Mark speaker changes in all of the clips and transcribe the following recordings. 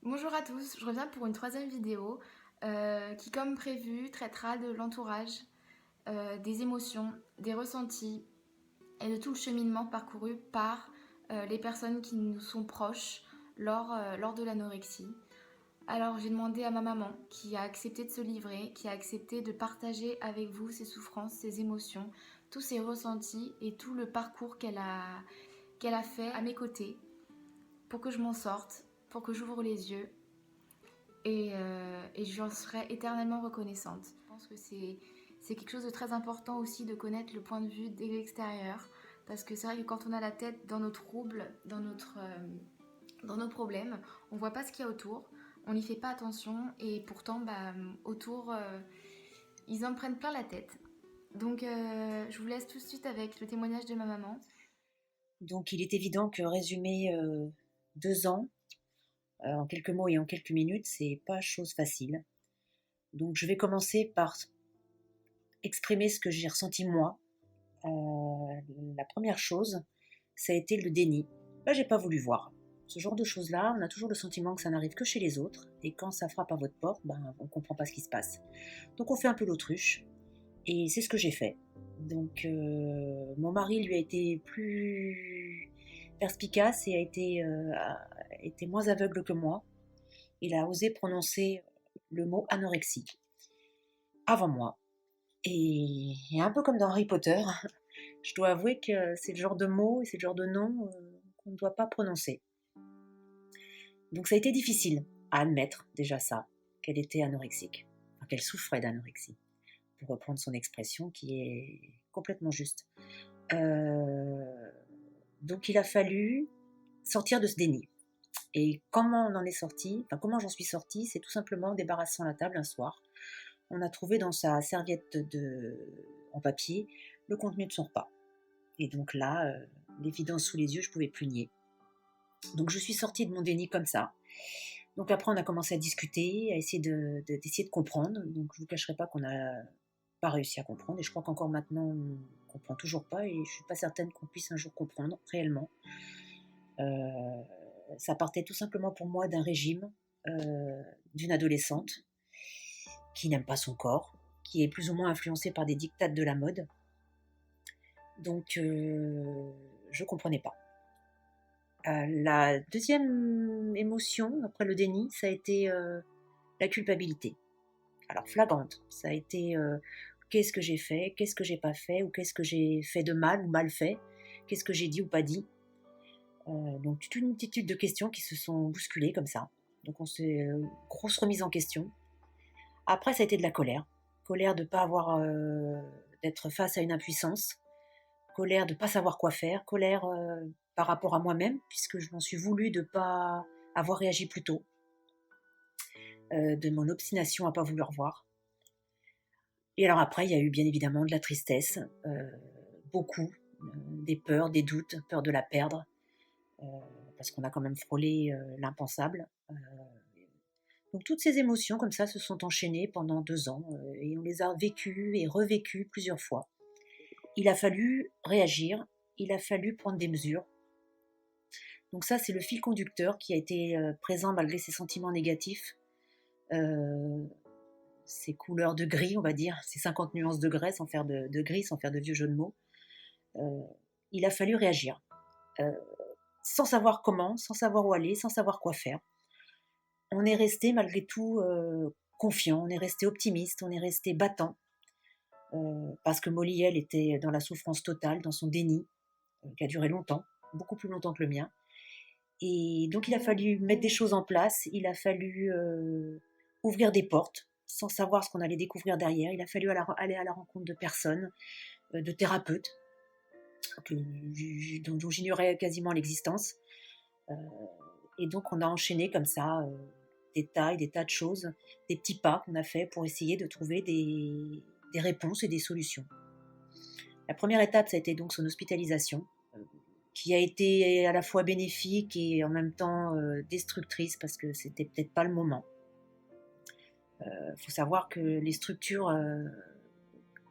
Speaker 1: Bonjour à tous, je reviens pour une troisième vidéo qui, comme prévu, traitera de l'entourage, des émotions, des ressentis et de tout le cheminement parcouru par les personnes qui nous sont proches lors de l'anorexie. Alors j'ai demandé à ma maman qui a accepté de se livrer, qui a accepté de partager avec vous ses souffrances, ses émotions, tous ses ressentis et tout le parcours qu'elle a fait à mes côtés pour que je m'en sorte, pour que j'ouvre les yeux et j'en serai éternellement reconnaissante. Je pense que c'est quelque chose de très important aussi de connaître le point de vue de l'extérieur, parce que c'est vrai que quand on a la tête dans nos troubles, dans nos problèmes, on voit pas ce qu'il y a autour, on n'y fait pas attention et pourtant autour ils en prennent plein la tête. Donc je vous laisse tout de suite avec le témoignage de ma maman.
Speaker 2: Donc il est évident que résumer 2 ans en quelques mots et en quelques minutes, c'est pas chose facile. Donc je vais commencer par exprimer ce que j'ai ressenti moi. La première chose, ça a été le déni. Là, j'ai pas voulu voir. Ce genre de choses-là, on a toujours le sentiment que ça n'arrive que chez les autres, et quand ça frappe à votre porte, on comprend pas ce qui se passe. Donc on fait un peu l'autruche, et c'est ce que j'ai fait. Donc mon mari lui a été plus perspicace et été moins aveugle que moi. Il a osé prononcer le mot anorexie avant moi. Et un peu comme dans Harry Potter, je dois avouer que c'est le genre de mot et c'est le genre de nom qu'on ne doit pas prononcer. Donc ça a été difficile à admettre déjà ça, qu'elle était anorexique, enfin, qu'elle souffrait d'anorexie, pour reprendre son expression qui est complètement juste. Euh, donc il a fallu sortir de ce déni. Et comment on en est sorti, enfin comment j'en suis sortie, c'est tout simplement en débarrassant la table un soir. On a trouvé dans sa serviette en papier le contenu de son repas. Et donc là, l'évidence sous les yeux, je ne pouvais plus nier. Donc je suis sortie de mon déni comme ça. Donc après, on a commencé à discuter, à essayer d'essayer de comprendre. Donc je ne vous cacherai pas qu'on n'a pas réussi à comprendre. Et je crois qu'encore maintenant, on ne comprend toujours pas. Et je ne suis pas certaine qu'on puisse un jour comprendre réellement. Euh, Ça partait tout simplement pour moi d'un régime d'une adolescente qui n'aime pas son corps, qui est plus ou moins influencée par des dictates de la mode. Donc je ne comprenais pas. La deuxième émotion, après le déni, ça a été la culpabilité. Alors flagrante, ça a été qu'est-ce que j'ai fait, qu'est-ce que j'ai pas fait, ou qu'est-ce que j'ai fait de mal ou mal fait, qu'est-ce que j'ai dit ou pas dit. Donc toute une multitude de questions qui se sont bousculées comme ça. Donc on s'est grosse remise en question. Après ça a été de la colère de pas avoir d'être face à une impuissance, colère de pas savoir quoi faire, colère par rapport à moi-même puisque je m'en suis voulu de pas avoir réagi plus tôt, de mon obstination à pas vouloir voir. Et alors après il y a eu bien évidemment de la tristesse, beaucoup, des peurs, des doutes, peur de la perdre, euh, parce qu'on a quand même frôlé l'impensable. Donc toutes ces émotions comme ça se sont enchaînées pendant 2 ans et on les a vécues et revécues plusieurs fois. Il a fallu réagir, il a fallu prendre des mesures. Donc ça, c'est le fil conducteur qui a été présent malgré ces sentiments négatifs, euh, ces couleurs de gris, on va dire, ces 50 nuances de gris, de gris, sans faire de vieux jeux de mots. Euh, il a fallu réagir, euh, sans savoir comment, sans savoir où aller, sans savoir quoi faire. On est resté malgré tout confiant, on est resté optimiste, on est resté battant, parce que Molly, elle, était dans la souffrance totale, dans son déni, qui a duré longtemps, beaucoup plus longtemps que le mien. Et donc il a fallu mettre des choses en place, il a fallu ouvrir des portes, sans savoir ce qu'on allait découvrir derrière. Il a fallu aller à la rencontre de personnes, de thérapeutes, dont j'ignorais quasiment l'existence. Euh, et donc on a enchaîné comme ça des tas de choses, des petits pas qu'on a fait pour essayer de trouver des réponses et des solutions. La première étape, ça a été donc son hospitalisation, qui a été à la fois bénéfique et en même temps destructrice parce que c'était peut-être pas le moment. Faut savoir que les structures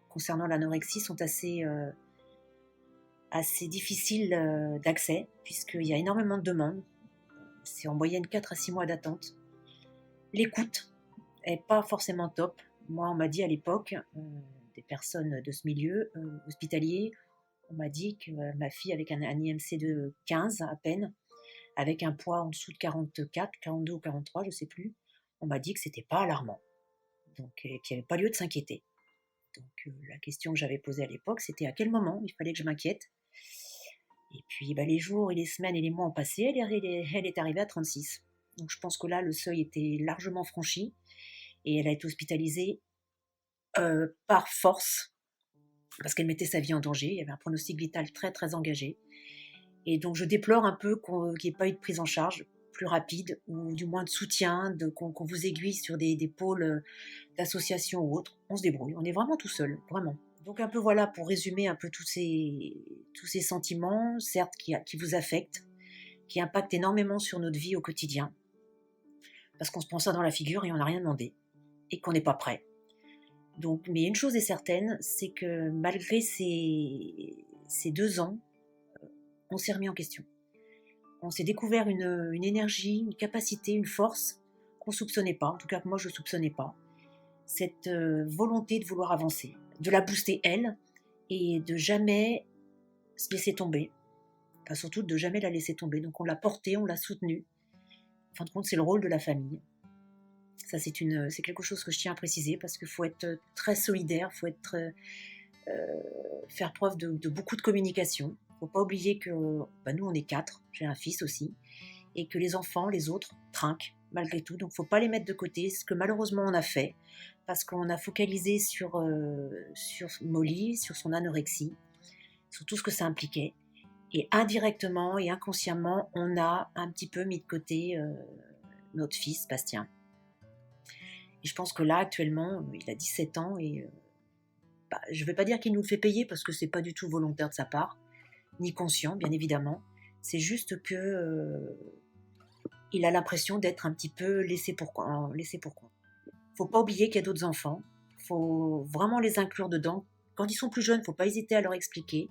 Speaker 2: concernant l'anorexie sont assez difficiles d'accès puisqu'il y a énormément de demandes. C'est en moyenne 4 à 6 mois d'attente. L'écoute est pas forcément top. Moi, on m'a dit à l'époque, des personnes de ce milieu hospitalier, on m'a dit que ma fille avec un IMC de 15 à peine, avec un poids en dessous de 44, 42 ou 43, je ne sais plus, on m'a dit que c'était pas alarmant, donc qu'il n'y avait pas lieu de s'inquiéter. Donc la question que j'avais posée à l'époque, c'était à quel moment il fallait que je m'inquiète. Et puis les jours et les semaines et les mois ont passé, elle est arrivée à 36. Donc je pense que là, le seuil était largement franchi et elle a été hospitalisée par force parce qu'elle mettait sa vie en danger. Il y avait un pronostic vital très très engagé. Et donc je déplore un peu qu'il n'y ait pas eu de prise en charge plus rapide ou du moins de soutien, qu'on vous aiguille sur des pôles d'associations ou autres. On se débrouille, on est vraiment tout seul, vraiment. Donc un peu voilà pour résumer un peu tous ces sentiments, certes qui vous affectent, qui impactent énormément sur notre vie au quotidien, parce qu'on se prend ça dans la figure et on n'a rien demandé, et qu'on n'est pas prêt. Donc, mais une chose est certaine, c'est que malgré ces 2 ans, on s'est remis en question. On s'est découvert une énergie, une capacité, une force qu'on ne soupçonnait pas, en tout cas que moi je ne soupçonnais pas. Cette volonté de vouloir avancer, de la booster elle, et de jamais se laisser tomber. Enfin, surtout de jamais la laisser tomber. Donc on l'a portée, on l'a soutenue. En fin de compte, c'est le rôle de la famille. Ça, c'est quelque chose que je tiens à préciser parce qu'il faut être très solidaire, il faut faire preuve de beaucoup de communication. Il ne faut pas oublier que nous, on est 4, j'ai un fils aussi, et que les enfants, les autres, trinquent malgré tout. Donc il ne faut pas les mettre de côté, ce que malheureusement on a fait, parce qu'on a focalisé sur Molly, sur son anorexie, sur tout ce que ça impliquait. Et indirectement et inconsciemment, on a un petit peu mis de côté notre fils, Bastien. Et je pense que là, actuellement, il a 17 ans et je ne vais pas dire qu'il nous le fait payer parce que ce n'est pas du tout volontaire de sa part, ni conscient, bien évidemment. C'est juste que il a l'impression d'être un petit peu laissé pour compte. Il ne faut pas oublier qu'il y a d'autres enfants. Il faut vraiment les inclure dedans. Quand ils sont plus jeunes, il ne faut pas hésiter à leur expliquer.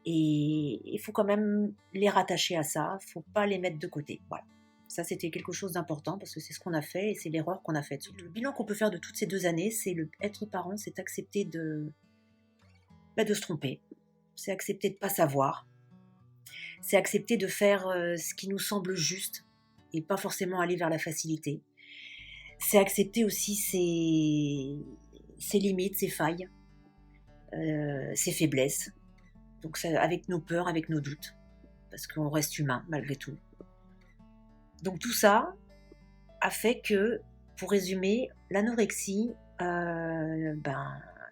Speaker 2: Et il faut quand même les rattacher à ça. Il ne faut pas les mettre de côté. Voilà. Ça, c'était quelque chose d'important parce que c'est ce qu'on a fait et c'est l'erreur qu'on a faite. Le bilan qu'on peut faire de toutes ces 2 années, c'est être parent, c'est accepter de se tromper. C'est accepter de ne pas savoir. C'est accepter de faire ce qui nous semble juste et pas forcément aller vers la facilité. C'est accepter aussi ses limites, ses failles, ses faiblesses. Donc ça, avec nos peurs, avec nos doutes, parce qu'on reste humain malgré tout. Donc tout ça a fait que, pour résumer, l'anorexie, elle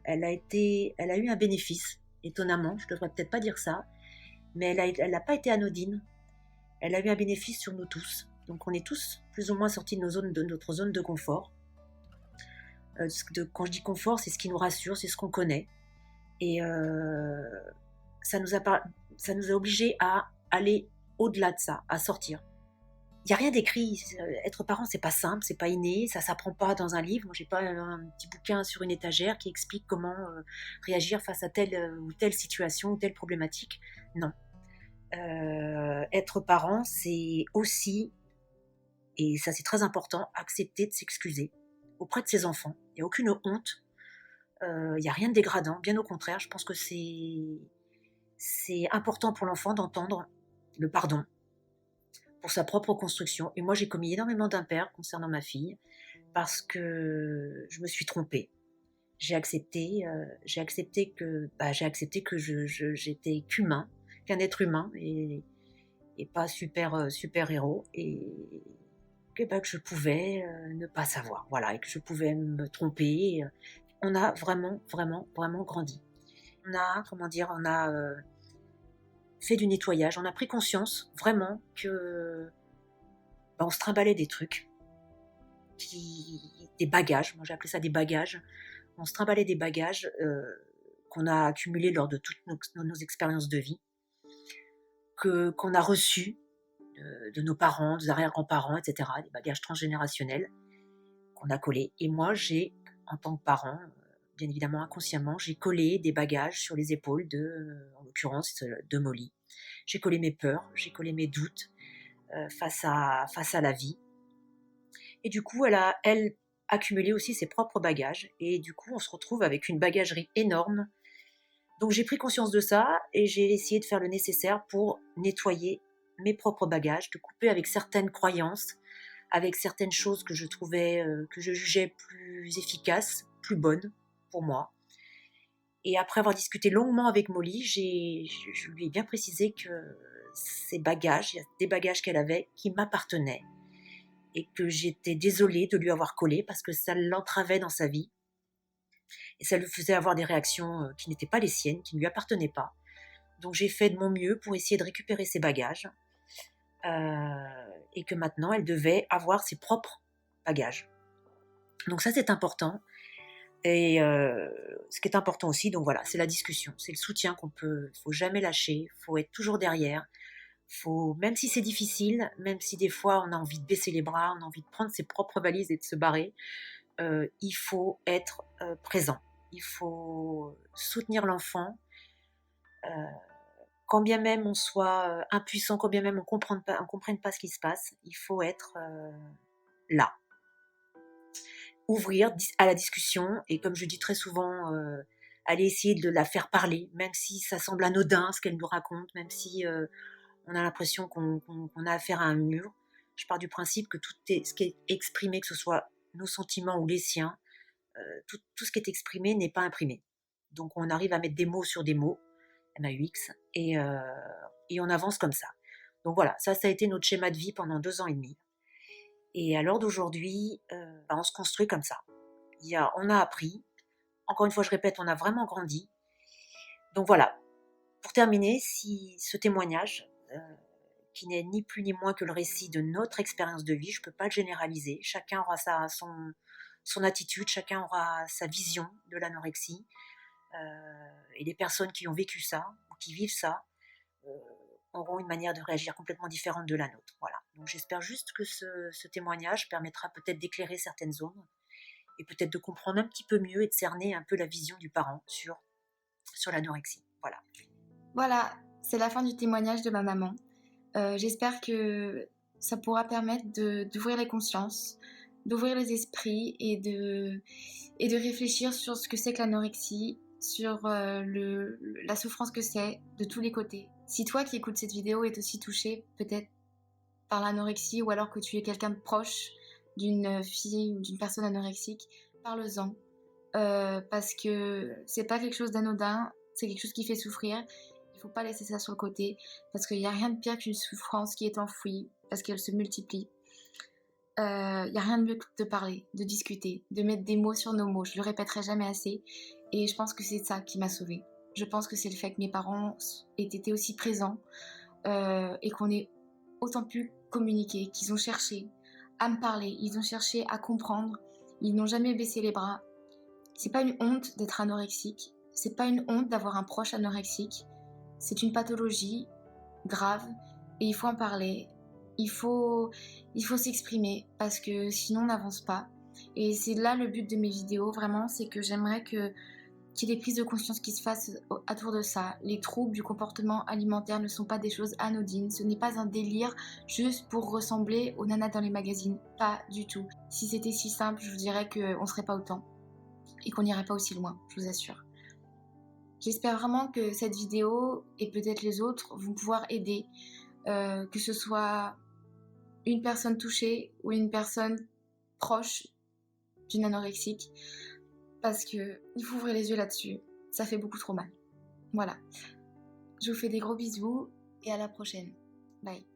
Speaker 2: a eu un bénéfice, étonnamment, je ne devrais peut-être pas dire ça, mais elle n'a pas été anodine. Elle a eu un bénéfice sur nous tous. Donc on est tous plus ou moins sortis de notre zone de confort. Quand je dis confort, c'est ce qui nous rassure, c'est ce qu'on connaît. Et ça nous a obligés à aller au-delà de ça, à sortir. Il n'y a rien d'écrit. Être parent, c'est pas simple, c'est pas inné, ça s'apprend pas dans un livre. Moi, j'ai pas un petit bouquin sur une étagère qui explique comment réagir face à telle ou telle situation ou telle problématique. Non. Être parent, c'est aussi, et ça c'est très important, accepter de s'excuser auprès de ses enfants. Il n'y a aucune honte, il n'y a rien de dégradant, bien au contraire. Je pense que c'est important pour l'enfant d'entendre le pardon pour sa propre construction. Et moi, j'ai commis énormément d'impairs concernant ma fille parce que je me suis trompée. J'ai accepté que j'étais qu'un être humain et pas super héros, et que je pouvais ne pas savoir, voilà, et que je pouvais me tromper. On a vraiment grandi. On a fait du nettoyage, on a pris conscience vraiment que on se trimballait des trucs, des bagages, moi j'ai appelé ça des bagages, on se trimballait des bagages qu'on a accumulés lors de toutes nos expériences de vie, qu'on a reçus de nos parents, des arrière-grands-parents, etc., des bagages transgénérationnels qu'on a collés. Et moi, en tant que parent, bien évidemment inconsciemment, j'ai collé des bagages sur les épaules en l'occurrence, de Molly. J'ai collé mes peurs, j'ai collé mes doutes face à la vie. Et du coup, elle, accumulé aussi ses propres bagages. Et du coup, on se retrouve avec une bagagerie énorme. Donc j'ai pris conscience de ça et j'ai essayé de faire le nécessaire pour nettoyer mes propres bagages, de couper avec certaines croyances, avec certaines choses que je trouvais, que je jugeais plus efficaces, plus bonnes pour moi. Et après avoir discuté longuement avec Molly, je lui ai bien précisé que ces bagages, il y a des bagages qu'elle avait qui m'appartenaient et que j'étais désolée de lui avoir collé parce que ça l'entravait dans sa vie et ça lui faisait avoir des réactions qui n'étaient pas les siennes, qui ne lui appartenaient pas. Donc j'ai fait de mon mieux pour essayer de récupérer ses bagages et que maintenant elle devait avoir ses propres bagages. Donc ça c'est important. Et ce qui est important aussi, donc voilà, c'est la discussion, c'est le soutien qu'on peut, il faut jamais lâcher, il faut être toujours derrière, faut, même si c'est difficile, même si des fois on a envie de baisser les bras, on a envie de prendre ses propres valises et de se barrer, il faut être présent, il faut soutenir l'enfant, euh, quand bien même on soit impuissant, quand bien même on comprenne pas ce qui se passe, il faut être là. Ouvrir à la discussion et comme je dis très souvent, aller essayer de la faire parler, même si ça semble anodin ce qu'elle nous raconte, même si on a l'impression qu'on a affaire à un mur. Je pars du principe que tout ce qui est exprimé, que ce soit nos sentiments ou les siens, tout ce qui est exprimé n'est pas imprimé. Donc on arrive à mettre des mots sur des mots, MAUX, et on avance comme ça. Donc voilà, ça a été notre schéma de vie pendant 2 ans et demi. Et à l'heure d'aujourd'hui, on se construit comme ça. On a appris, encore une fois je répète, on a vraiment grandi. Donc voilà, pour terminer, si ce témoignage, qui n'est ni plus ni moins que le récit de notre expérience de vie, je ne peux pas le généraliser, chacun aura son attitude, chacun aura sa vision de l'anorexie, et les personnes qui ont vécu ça, ou qui vivent ça, auront une manière de réagir complètement différente de la nôtre. Voilà. Donc j'espère juste que ce témoignage permettra peut-être d'éclairer certaines zones et peut-être de comprendre un petit peu mieux et de cerner un peu la vision du parent sur l'anorexie. Voilà.
Speaker 1: Voilà, c'est la fin du témoignage de ma maman. J'espère que ça pourra permettre d'ouvrir les consciences, d'ouvrir les esprits et de réfléchir sur ce que c'est que l'anorexie, sur la souffrance que c'est de tous les côtés. Si toi qui écoutes cette vidéo est aussi touché peut-être par l'anorexie ou alors que tu es quelqu'un de proche d'une fille ou d'une personne anorexique, parle-en. Parce que c'est pas quelque chose d'anodin, c'est quelque chose qui fait souffrir. Il faut pas laisser ça sur le côté parce qu'il n'y a rien de pire qu'une souffrance qui est enfouie parce qu'elle se multiplie. Il n'y a rien de mieux que de parler, de discuter, de mettre des mots sur nos mots. Je le répéterai jamais assez. Et je pense que c'est ça qui m'a sauvée. Je pense que c'est le fait que mes parents aient été aussi présents et qu'on ait autant pu communiquer, qu'ils ont cherché à me parler, ils ont cherché à comprendre, ils n'ont jamais baissé les bras. C'est pas une honte d'être anorexique, c'est pas une honte d'avoir un proche anorexique, c'est une pathologie grave et il faut en parler, il faut s'exprimer parce que sinon on n'avance pas. Et c'est là le but de mes vidéos, vraiment, c'est que j'aimerais qu'il y ait des prises de conscience qui se fassent autour de ça. Les troubles du comportement alimentaire ne sont pas des choses anodines, ce n'est pas un délire juste pour ressembler aux nanas dans les magazines, pas du tout. Si c'était si simple, je vous dirais qu'on ne serait pas autant et qu'on n'irait pas aussi loin, je vous assure. J'espère vraiment que cette vidéo et peut-être les autres vont pouvoir aider, que ce soit une personne touchée ou une personne proche d'une anorexique, parce qu'il faut ouvrir les yeux là-dessus, ça fait beaucoup trop mal. Voilà, je vous fais des gros bisous et à la prochaine. Bye.